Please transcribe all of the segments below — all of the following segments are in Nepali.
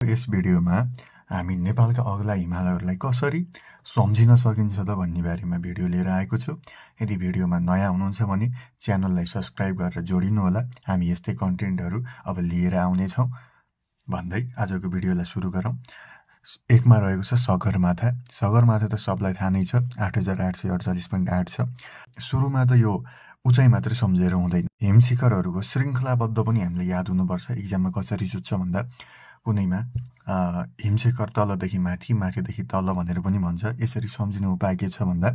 यस भिडियोमा हामी नेपालका अग्ला हिमालहरूलाई कसरी सम्झिन सकिन्छ त भन्ने बारेमा भिडियो लिएर आएको छु। यदि भिडियोमा नयाँ हुनुहुन्छ भने च्यानललाई सब्स्क्राइब गरेर जोडिनुहोला। हामी यस्तै कन्टेन्टहरू अब लिएर आउनेछौँ भन्दै आजको भिडियोलाई सुरु गरौँ। एकमा रहेको छ सगरमाथा। सगरमाथा त सबलाई थाहा नै छ, 8848.8 छ। सुरुमा त यो उचाइ मात्रै सम्झेर हुँदैन, हिमशिखरहरूको श्रृङ्खलाबद्ध पनि हामीले याद हुनुपर्छ। इक्जाममा कसरी सुत्छ भन्दा कुनैमा हिमशिखर तलदेखि माथि, माथिदेखि तल भनेर पनि भन्छ। यसरी सम्झिने उपाय के छ भन्दा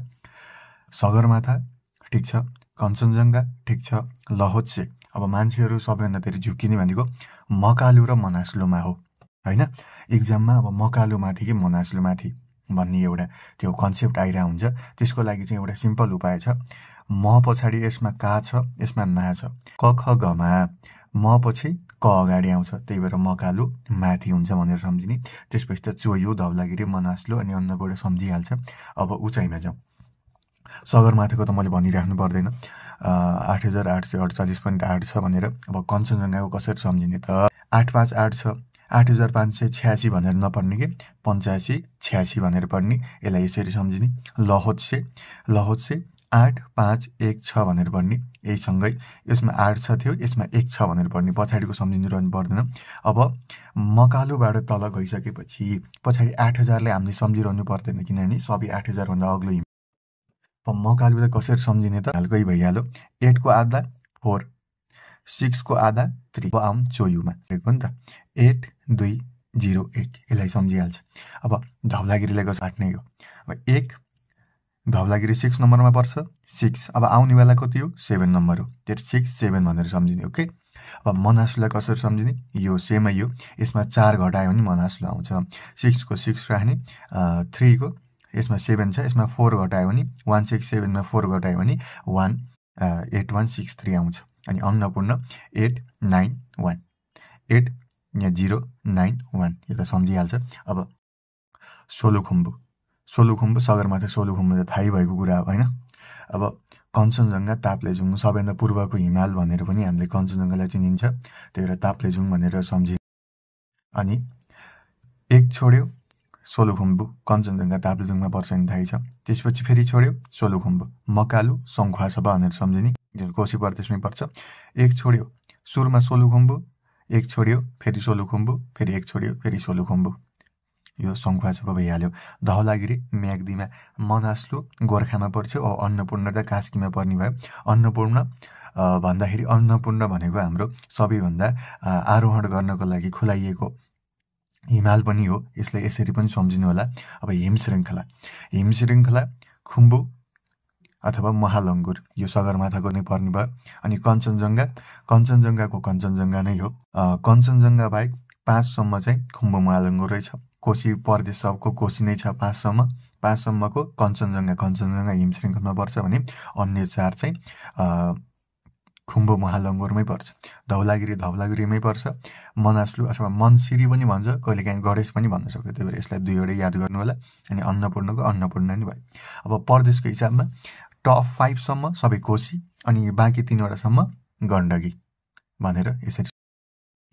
सगरमाथा ठिक छ, कञ्चनजङ्घा ठिक छ, लहोत्से। अब मान्छेहरू सबैभन्दा धेरै झुक्किने भनेको मकालु र मनासलुमा हो, होइन? इक्जाममा अब मकालु माथि कि मनासलु माथि भन्ने एउटा त्यो कन्सेप्ट आइरहेको हुन्छ। त्यसको लागि चाहिँ एउटा सिम्पल उपाय छ। म पछाडि यसमा का छ, यसमा ना छ। क ख गमा म पछि क अगाडि आउँछ, त्यही भएर मकालु माथि हुन्छ भनेर सम्झिने। त्यसपछि त चोयु, धवलागिरी, मनासलु अनि अन्नपूर्ण सम्झिहाल्छ। अब उचाइमा जाउँ। सगरमाथाको त मैले भनिराख्नु पर्दैन, 8848.8 छ भनेर। अब कञ्चनजङ्घाको कसरी सम्झिने त 858 छ, 8586 भनेर नपढ्ने कि 8586 भनेर पढ्ने। यसलाई यसरी सम्झिने। लहोत्से 8516 भनेर पढ्ने। यहीसँगै यसमा 8 छ थियो, यसमा 1 छ भनेर पढ्ने। पछाडिको सम्झिनु पर्दैन। अब मकालुबाट तल गइसकेपछि पछाडि 8000लाई हामीले सम्झिरहनु पर्दैन, किनभने सबै 8000 भन्दा अग्लो हिम। अब मकालुलाई कसरी सम्झिने त हालकै भइहाल्यो। 8 को आधा 4, 6 को आधा 3। अब आउँ चोयुमा हो नि त, 8201 यसलाई सम्झिहाल्छ। अब धवलागिरीलाई कसरी काट्ने हो। अब 1 धवलागिरी 6 नम्बरमा पर्छ, 6। अब आउनेवाला कति हो, 7 नम्बर हो, त्यो 6 7 भनेर सम्झिने। ओके। अब मनासुलाई कसरी सम्झिने, यो सेमै हो। यसमा 4 घटायो भने मनासुला आउँछ। 6 को 6 राख्ने, 3 को यसमा 7 छ, यसमा 4 घटायो भने 167 मा 4 घटायो भने 8163 आउँछ। अनि अन्नपूर्ण 891 8091 यो त सम्झिहाल्छ। अब सोलुखुम्बु सगरमाथा सोलुखुम्बु त थाहै भएको कुरा हो, होइन? अब कञ्चनजङ्घा ताप्लेजुङ सबैभन्दा पूर्वको हिमाल भनेर पनि हामीले कञ्चनजङ्घालाई चिनिन्छ, त्यही भएर ताप्लेजुङ भनेर सम्झिन्छ। अनि 1 छोड्यो सोलुखुम्बु, कञ्चनजङ्घा ताप्लेजुङमा पर्छ नि थाहै छ। त्यसपछि फेरि छोड्यो सोलुखुम्बु, मकालु सङ्खुवासभा भनेर सम्झिने, जुन कोशी प्रदेशमै पर्छ। 1 छोड्यो सुरुमा सोलुखुम्बु, 1 छोड्यो फेरि सोलुखुम्बु, फेरि 1 छोड्यो फेरि सोलुखुम्बु, यो सङ्खुवासभा भइहाल्यो। धवलागिरी म्याग्दीमा, मनासलु गोर्खामा पर्छ। अन्नपूर्ण त कास्कीमा पर्ने भयो। अन्नपूर्ण भन्दाखेरि अन्नपूर्ण भनेको हाम्रो सबैभन्दा आरोहण गर्नको लागि खुलाइएको हिमाल पनि हो। यसलाई यसरी पनि सम्झिनु होला। अब हिमश्रृङ्खला खुम्बु अथवा महालङ्गुर, यो सगरमाथाको नै पर्ने भयो। अनि कञ्चनजङ्घाको कञ्चनजङ्घा नै हो। कञ्चनजङ्घा बाहेक 5 सम्म चाहिँ खुम्बु महालङ्गुर रहेछ। कोशी प्रदेश सबको कोशी नै छ 5 सम्म। 5 सम्मको कञ्चनजङ्घा हिमश्रृङ्खलमा पर्छ भने अन्य 4 चाहिँ खुम्बु महालङ्गुरमै पर्छ। धवलागिरीमै पर्छ। मनासलु अथवा मनसिरी पनि भन्छ, कहिलेकाहीँ गणेश पनि भन्न सक्छ, त्यही भएर यसलाई दुईवटै याद गर्नु होला। अनि अन्नपूर्णको अन्नपूर्ण नै भयो। अब प्रदेशको हिसाबमा टप 5 सम्म सबै कोशी अनि बाँकी 3वटासम्म गण्डकी भनेर यसरी।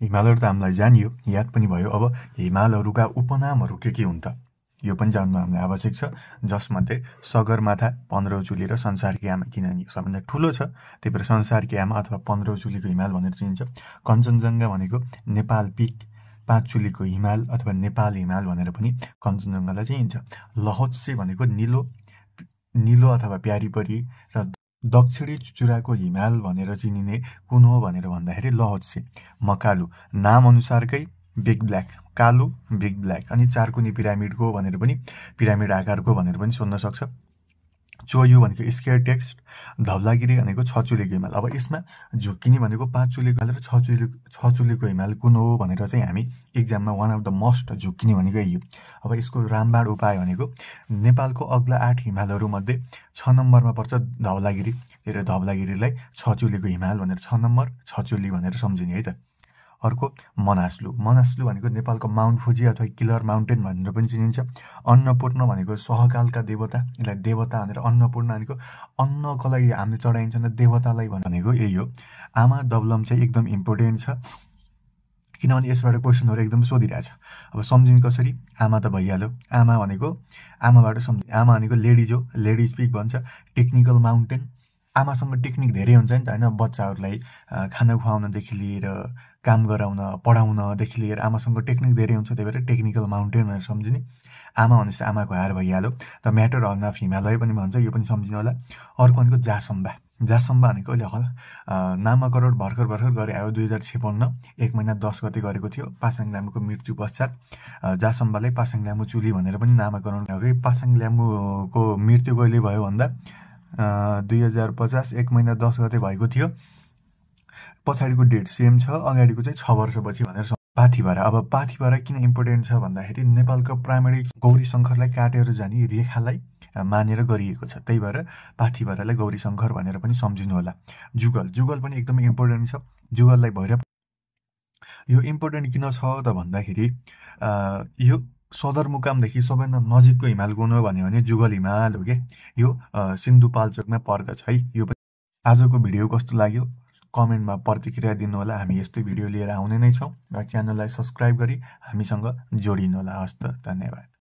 हिमालहरू त हामीलाई जानियो, याद पनि भयो। अब हिमालहरूका उपनामहरू के हुन् त, यो पनि जान्नु हामीलाई आवश्यक छ। जसमध्ये सगरमाथा 15औं चुली र संसारकी आमा, किनभने सबभन्दा ठुलो छ, त्यही भएर संसारकी आमा अथवा 15औं चुलीको हिमाल भनेर चिनिन्छ। कञ्चनजङ्घा भनेको नेपाल पिक, 5 चुलीको हिमाल अथवा नेपाल हिमाल भनेर पनि कञ्चनजङ्घालाई चिनिन्छ। लहोत्से भनेको निलो अथवा प्यारीपरी र दक्षिणी चुचुराको हिमाल भनेर चिनिने कुन हो भनेर भन्दाखेरि लहोत्से। मकालु नाम अनुसारकै बिग ब्ल्याक, कालो बिग ब्ल्याक। अनि 4 कुनी पिरामिडको भनेर पनि, पिरामिड आकारको भनेर पनि सोध्न सक्छ। चोयु भनेको स्केयर टेक्स्ट। धवलागिरी भनेको 6 चुलीको हिमाल। अब यसमा झुक्किने भनेको 5 चुलीको हिमाल र 6 चुलीको हिमाल कुन हो भनेर चाहिँ हामी इक्जाममा वान अफ द मोस्ट झुक्किने भनेको यही हो। अब यसको रामबाण उपाय भनेको नेपालको अग्ला 8 हिमालहरूमध्ये 6 नम्बरमा पर्छ धवलागिरी। त्यही भएर धवलागिरीलाई 6 चुलीको हिमाल भनेर 6 नम्बर 6 चुली भनेर सम्झिने है त। अर्को मनासलु भनेको नेपालको माउन्ट फुजी अथवा किलर माउन्टेन भनेर पनि चिनिन्छ। अन्नपूर्ण भनेको सहकालका देवता, यसलाई देवता भनेर। अन्नपूर्ण भनेको अन्नको लागि हामीले चढाइन्छ देवतालाई भनेको यही हो। आमा दबलम चाहिँ एकदम इम्पोर्टेन्ट छ। किनभने यसबाट क्वेसनहरू एकदम सोधिरहेछ। अब सम्झिने कसरी? आमा त भइहाल्यो। आमाबाट सम्झिने। आमा भनेको लेडिज हो, लेडिज पिक भन्छ। टेक्निकल माउन्टेन, आमासँग टेक्निक धेरै हुन्छ नि त होइन, बच्चाहरूलाई खाना खुवाउनदेखि लिएर काम गराउन, पढाउनदेखि लिएर आमासँग टेक्निक धेरै हुन्छ, त्यही भएर टेक्निकल माउन्टेन भनेर सम्झिने। आमा भनेपछि आमाको हार भइहाल्यो। The matter of the Himalaya पनि भन्छ, यो पनि सम्झिनु होला। अर्को भनेको जासम्बा। जासम्बा भनेको अहिले नामाकरण भर्खर गरे आयो 2056 1 महिना 10 गते गरेको थियो पासाङ ल्यामुको मृत्यु पश्चात। जासम्बालाई पासाङ ल्यामु चुली भनेर पनि नामाकरण भयो। पासाङ ल्यामुको मृत्यु कहिले भयो भन्दा 2050 1 महिना 10 गते भएको थियो। पछाडिको डेट सेम छ, अगाडिको चाहिँ 6 वर्षपछि भनेर। पाथिभरा। अब पाथिभरा किन इम्पोर्टेन्ट छ भन्दाखेरि नेपालको प्राइमेरी गौरी शङ्करलाई काटेर जाने रेखालाई मानेर गरिएको छ, त्यही भएर पाथिभरालाई गौरी शङ्कर भनेर पनि सम्झिनु होला। जुगल। जुगल पनि एकदमै इम्पोर्टेन्ट छ। जुगललाई भैरव। यो इम्पोर्टेन्ट किन छ त भन्दाखेरि यो सदरमुकामदेखि सबैभन्दा नजिकको हिमाल कुन हो भन्यो भने जुगल हिमाल हो क्या। यो सिन्धुपाल्चोकमा पर्दछ है। यो पनि। आजको भिडियो कस्तो लाग्यो कमेन्टमा प्रतिक्रिया दिनु होला। हामी यस्तै भिडियो लिएर आउने नै छौँ र च्यानललाई सब्सक्राइब गरी हामीसँग जोडिनु होला। हस्त, धन्यवाद।